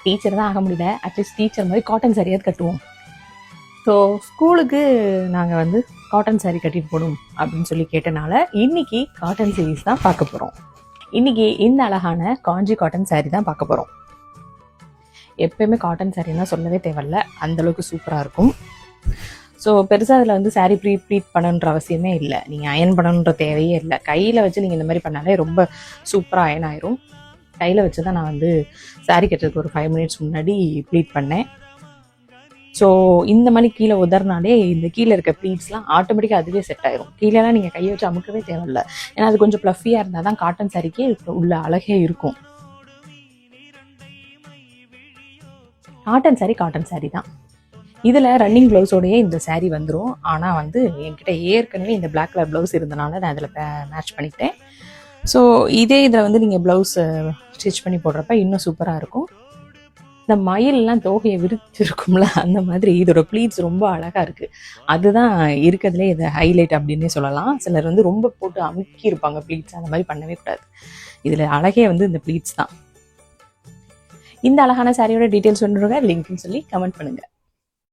Teacher தான் ஆக முடியல, அட்லீஸ்ட் டீச்சர் மாதிரி காட்டன் சாரியாவது கட்டுவோம். ஸோ ஸ்கூலுக்கு நாங்கள் வந்து காட்டன் சாரீ கட்டிட்டு போகணும் அப்படின்னு சொல்லி கேட்டனால இன்னைக்கு காட்டன் சாரீஸ் தான் பார்க்க போகிறோம். இன்னைக்கு இந்த அழகான காஞ்சி காட்டன் சாரீ தான் பார்க்க போகிறோம். எப்பயுமே காட்டன் சாரீனா சொல்லவே தேவையில்ல, அந்தளவுக்கு சூப்பராக இருக்கும். ஸோ பெருசாக அதில் வந்து சாரீ ப்ளீட் பண்ணணுன்ற அவசியமே இல்லை, நீங்கள் அயன் பண்ணணுன்ற தேவையே இல்லை. கையில் வச்சு நீங்கள் இந்த மாதிரி பண்ணாலே ரொம்ப சூப்பராக அயன் ஆயிரும். கையில் வச்சு தான் நான் வந்து சாரீ கட்டுறதுக்கு ஒரு 5 மினிட்ஸ் முன்னாடி ப்ளீட் பண்ணேன். ஸோ இந்த மாதிரி கீழே உதறினாலே இந்த கீழே இருக்க ப்ளீட்ஸ்லாம் ஆட்டோமேட்டிக்காக அதுவே செட் ஆயிரும். கீழேலாம் நீங்கள் கையை வச்சு அமுக்கவே தேவையில்லை. ஏன்னா அது கொஞ்சம் ப்ளஃபியாக இருந்தால் தான் காட்டன் சாரிக்கே உள்ள அழகே இருக்கும். காட்டன் சாரி தான். இதில் ரன்னிங் ப்ளவுஸோடையே இந்த சாரீ வந்துடும். ஆனால் வந்து என்கிட்ட ஏற்கனவே இந்த பிளாக் கலர் ப்ளவுஸ் இருந்தனால நான் அதில் மேட்ச் பண்ணிக்கிட்டேன். ஸோ இதே இதில் வந்து நீங்கள் ப்ளவுஸ் ஸ்டிச் பண்ணி போடுறப்ப இன்னும் சூப்பராக இருக்கும். இந்த மயிலெலாம் தோகையை விரிச்சிருக்கும்ல, அந்த மாதிரி இதோட ப்ளீட்ஸ் ரொம்ப அழகாக இருக்குது. அதுதான் இருக்கிறதுலே இதை ஹைலைட் அப்படின்னே சொல்லலாம். சிலர் வந்து ரொம்ப போட்டு அமுக்கி இருப்பாங்க ப்ளீட்ஸ், அந்த மாதிரி பண்ணவே கூடாது. இதில் அழகே வந்து இந்த ப்ளீட்ஸ் தான். இந்த அழகான சாரியோட டீட்டெயில்ஸ் ஒன்றுங்க லிங்க்னு சொல்லி கமெண்ட் பண்ணுங்கள்.